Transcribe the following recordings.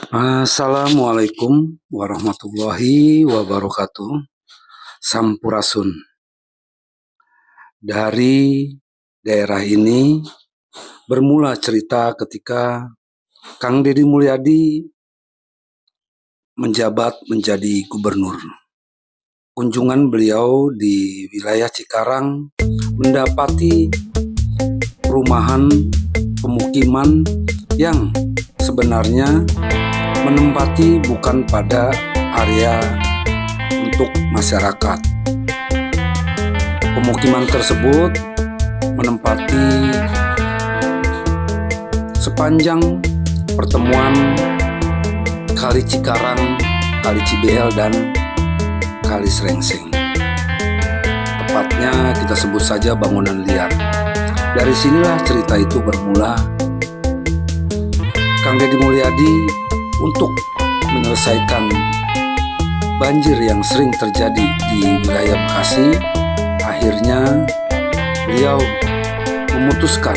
Assalamualaikum warahmatullahi wabarakatuh. Sampurasun. Dari daerah ini bermula cerita ketika Kang Deddy Mulyadi menjabat menjadi gubernur. Kunjungan beliau di wilayah Cikarang mendapati perumahan pemukiman yang sebenarnya menempati bukan pada area untuk masyarakat. Pemukiman tersebut menempati sepanjang pertemuan Kali Cikarang, Kali Cibel, dan Kali Srengseng. Tepatnya kita sebut saja bangunan liar. Dari sinilah cerita itu bermula. Kang Deddy Mulyadi untuk menyelesaikan banjir yang sering terjadi di wilayah Bekasi, akhirnya beliau memutuskan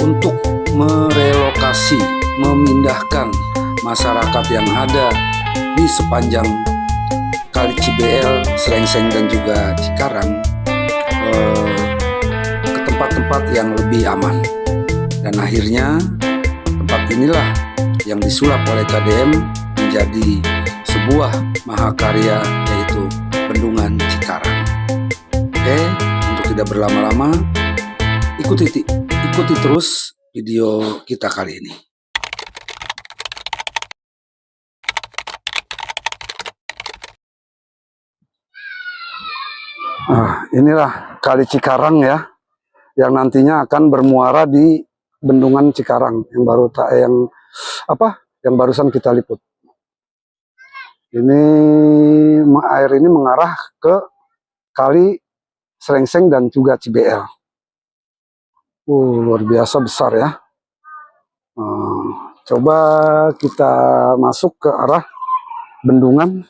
untuk merelokasi, memindahkan masyarakat yang ada di sepanjang Kali Cibel, Srengseng, dan juga Cikarang ke tempat-tempat yang lebih aman. Dan akhirnya tempat inilah yang disulap oleh KDM menjadi sebuah mahakarya, yaitu Bendungan Cikarang. Oke, untuk tidak berlama-lama, ikuti terus video kita kali ini. Inilah Kali Cikarang ya, yang nantinya akan bermuara di Bendungan Cikarang yang barusan kita liput. Ini air ini mengarah ke Kali Srengseng dan juga Cibel. Luar biasa besar ya. Coba kita masuk ke arah bendungan.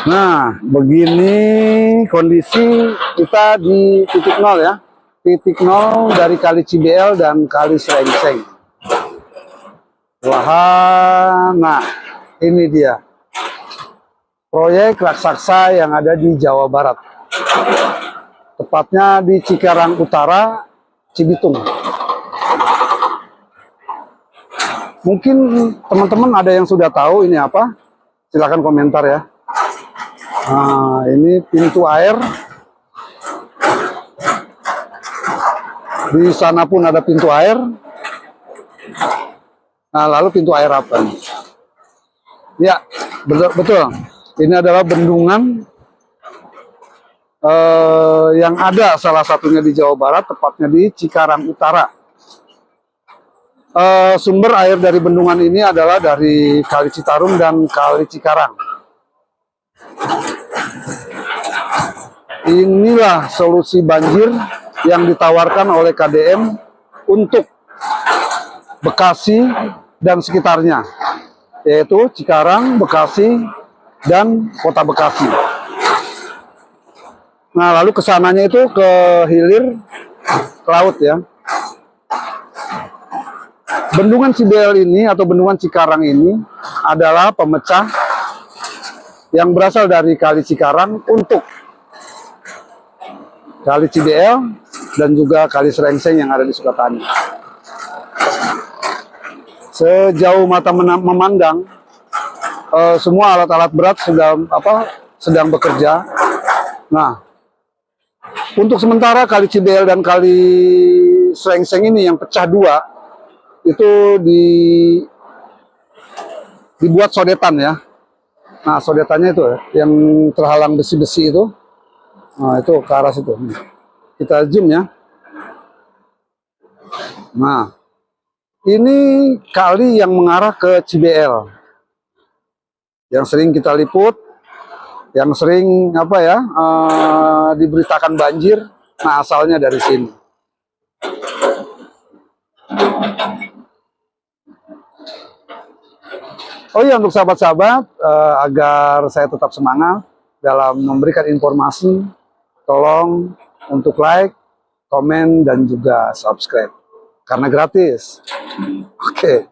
Nah, begini kondisi kita di titik nol ya. Titik nol dari Kali Cibel dan Kali Srengseng. Nah, ini dia. Proyek raksasa yang ada di Jawa Barat. Tepatnya di Cikarang Utara, Cibitung. Mungkin teman-teman ada yang sudah tahu ini apa? Silakan komentar ya. Nah, ini pintu air. Di sana pun ada pintu air. Nah, lalu pintu air apa nih? Ya, betul. Ini adalah bendungan yang ada salah satunya di Jawa Barat, tepatnya di Cikarang Utara. Sumber air dari bendungan ini adalah dari Kali Citarum dan Kali Cikarang. Inilah solusi banjir yang ditawarkan oleh KDM untuk Bekasi dan sekitarnya, yaitu Cikarang, Bekasi, dan Kota Bekasi. Nah, lalu kesananya itu ke hilir ke laut ya. Bendungan Cibel ini atau Bendungan Cikarang ini adalah pemecah yang berasal dari Kali Cikarang untuk Kali Cibel dan juga Kali Srengseng yang ada di Sukatani. Sejauh mata memandang, semua alat-alat berat sedang bekerja. Nah, untuk sementara kali Cibel dan kali Srengseng ini yang pecah dua itu dibuat sodetan ya. Nah, sodetannya itu yang terhalang besi-besi itu. Nah, itu ke arah situ. Kita zoom ya. Nah, ini kali yang mengarah ke Cibel. Yang sering kita liput, yang sering diberitakan banjir. Nah, asalnya dari sini. Oh iya, untuk sahabat-sahabat, agar saya tetap semangat dalam memberikan informasi, tolong untuk like, komen, dan juga subscribe. Karena gratis. Oke.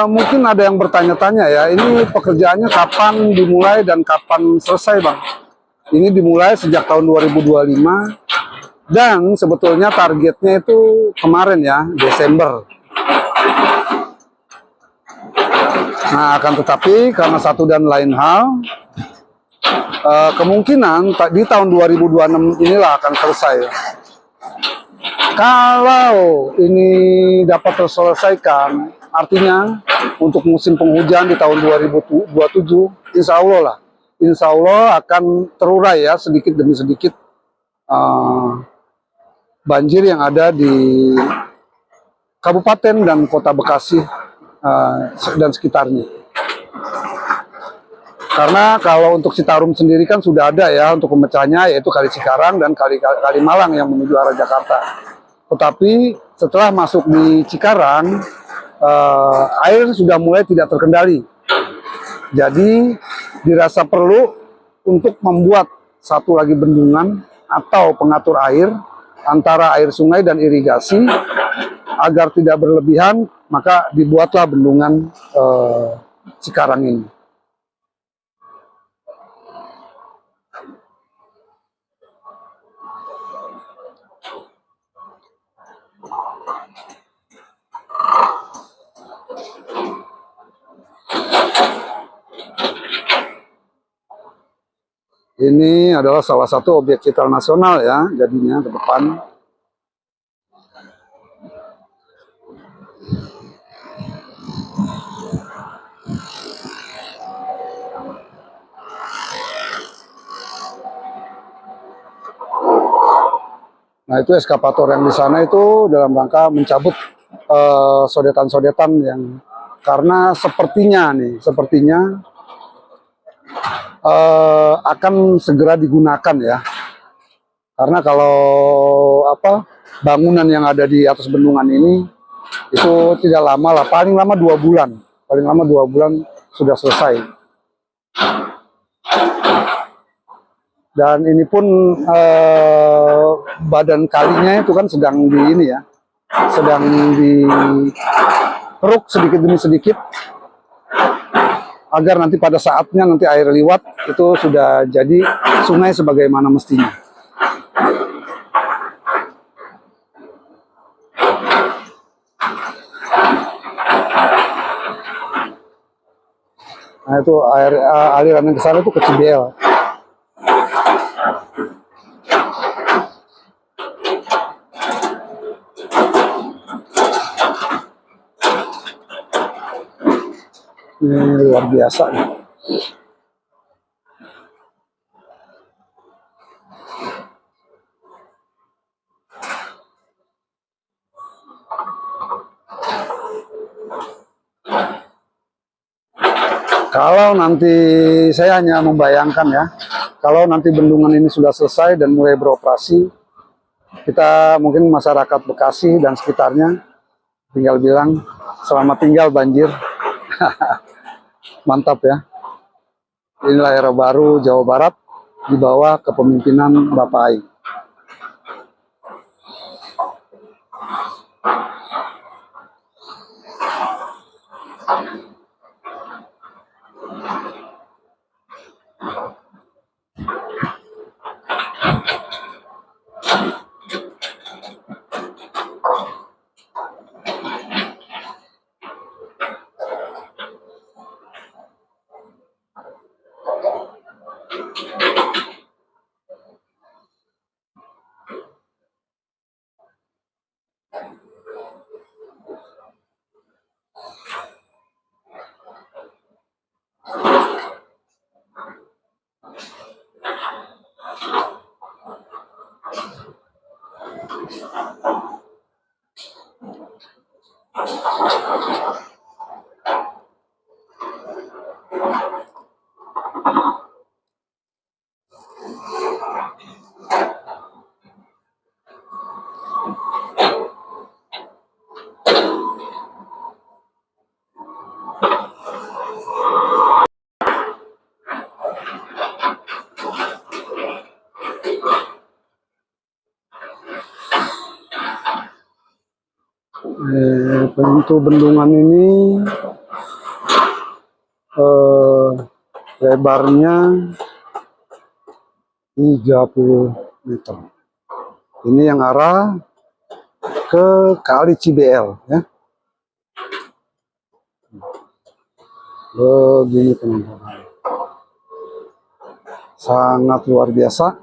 Mungkin ada yang bertanya-tanya ya, ini pekerjaannya kapan dimulai dan kapan selesai, Bang? Ini dimulai sejak tahun 2025 dan sebetulnya targetnya itu kemarin ya, Desember. Nah, akan tetapi karena satu dan lain hal, kemungkinan di tahun 2026 inilah akan selesai. Kalau ini dapat terselesaikan, artinya untuk musim penghujan di tahun 2027, insya Allah akan terurai ya sedikit demi sedikit banjir yang ada di Kabupaten dan Kota Bekasi dan sekitarnya. Karena kalau untuk Citarum sendiri kan sudah ada ya untuk pemecahnya, yaitu Kali Cikarang dan Kali Malang yang menuju arah Jakarta. Tetapi setelah masuk di Cikarang, air sudah mulai tidak terkendali. Jadi dirasa perlu untuk membuat satu lagi bendungan atau pengatur air antara air sungai dan irigasi agar tidak berlebihan, maka dibuatlah bendungan Cikarang ini. Ini adalah salah satu objek vital nasional ya, jadinya ke depan. Nah, itu eskavator yang di sana itu dalam rangka mencabut sodetan-sodetan yang karena sepertinya akan segera digunakan ya. Karena kalau bangunan yang ada di atas bendungan ini itu tidak lama lah, paling lama 2 bulan, sudah selesai. Dan ini pun badan kalinya itu kan sedang dikeruk sedikit demi sedikit agar nanti pada saatnya nanti air liwat itu sudah jadi sungai sebagaimana mestinya. Nah, itu aliran yang ke sana itu ke Cibel. Ini luar biasa nih. Kalau nanti saya hanya membayangkan ya, kalau nanti bendungan ini sudah selesai dan mulai beroperasi, kita mungkin masyarakat Bekasi dan sekitarnya tinggal bilang selamat tinggal banjir. Mantap ya. Inilah era baru Jawa Barat di bawah kepemimpinan Bapak Ai. Pintu bendungan ini lebarnya 30 meter. Ini yang arah ke Kali Cibel, ya. Begini teman-teman, sangat luar biasa.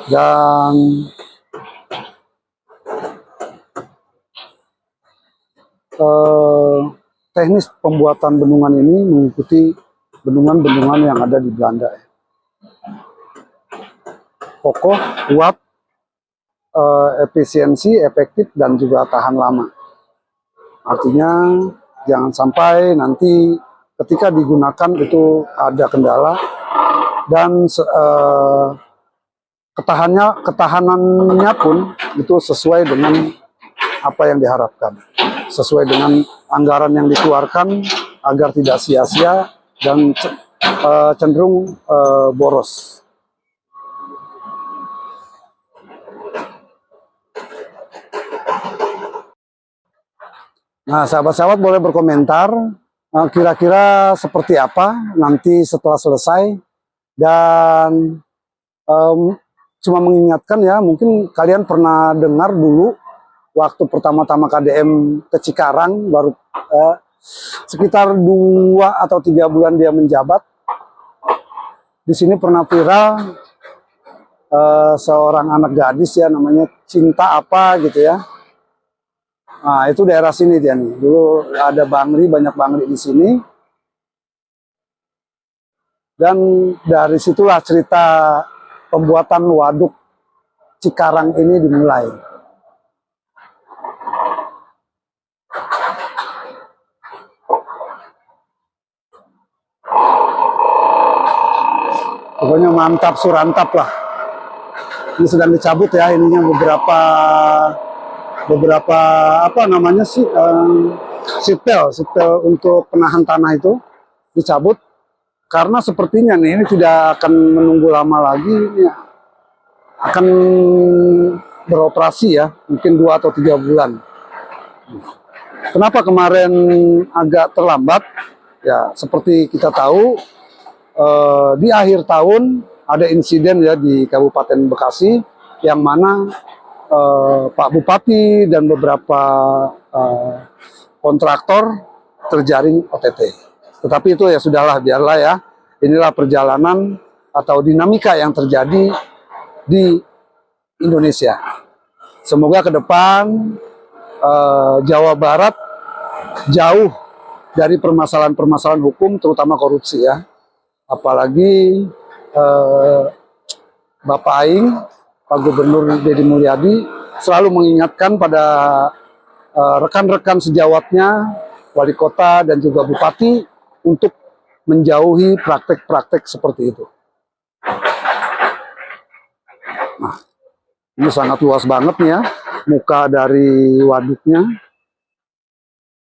Dan teknis pembuatan bendungan ini mengikuti bendungan-bendungan yang ada di Belanda. Kokoh, kuat, efisiensi, efektif, dan juga tahan lama. Artinya jangan sampai nanti ketika digunakan itu ada kendala, dan ketahanannya pun itu sesuai dengan apa yang diharapkan, sesuai dengan anggaran yang dikeluarkan agar tidak sia-sia dan cenderung boros. Nah, sahabat-sahabat boleh berkomentar kira-kira seperti apa nanti setelah selesai. Dan cuma mengingatkan ya, mungkin kalian pernah dengar dulu waktu pertama-tama KDM ke Cikarang, baru sekitar 2 atau 3 bulan dia menjabat. Di sini pernah viral seorang anak gadis ya, namanya Cinta apa gitu ya. Nah, itu daerah sini dia nih. Dulu ada bangri, banyak bangri di sini. Dan dari situlah cerita pembuatan waduk Cikarang ini dimulai. Pokoknya mantap surantap lah. Ini sedang dicabut ya, ininya beberapa apa namanya sih, seatbelt untuk penahan tanah itu dicabut, karena sepertinya nih ini tidak akan menunggu lama lagi, ini akan beroperasi ya, mungkin 2 atau 3 bulan. Kenapa kemarin agak terlambat? Ya seperti kita tahu, di akhir tahun ada insiden ya di Kabupaten Bekasi, yang mana Pak Bupati dan beberapa kontraktor terjaring OTT. Tetapi itu ya sudahlah, biarlah ya. Inilah perjalanan atau dinamika yang terjadi di Indonesia. Semoga ke depan Jawa Barat jauh dari permasalahan-permasalahan hukum, terutama korupsi ya. Apalagi Bapak Aing, Pak Gubernur Deddy Mulyadi selalu mengingatkan pada rekan-rekan sejawatnya, wali kota dan juga bupati, untuk menjauhi praktek-praktek seperti itu. Nah, ini sangat luas banget nih ya, muka dari waduknya.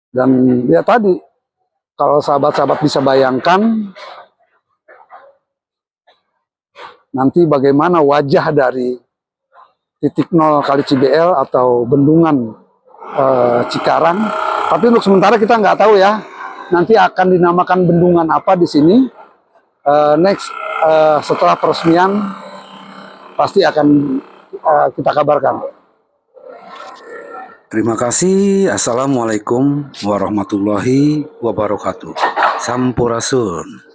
Dan ya tadi, kalau sahabat-sahabat bisa bayangkan, nanti bagaimana wajah dari titik nol Kali Cibel atau bendungan Cikarang. Tapi untuk sementara kita nggak tahu ya, nanti akan dinamakan bendungan apa di sini. Next, setelah peresmian pasti akan kita kabarkan. Terima kasih. Assalamualaikum warahmatullahi wabarakatuh. Sampurasun.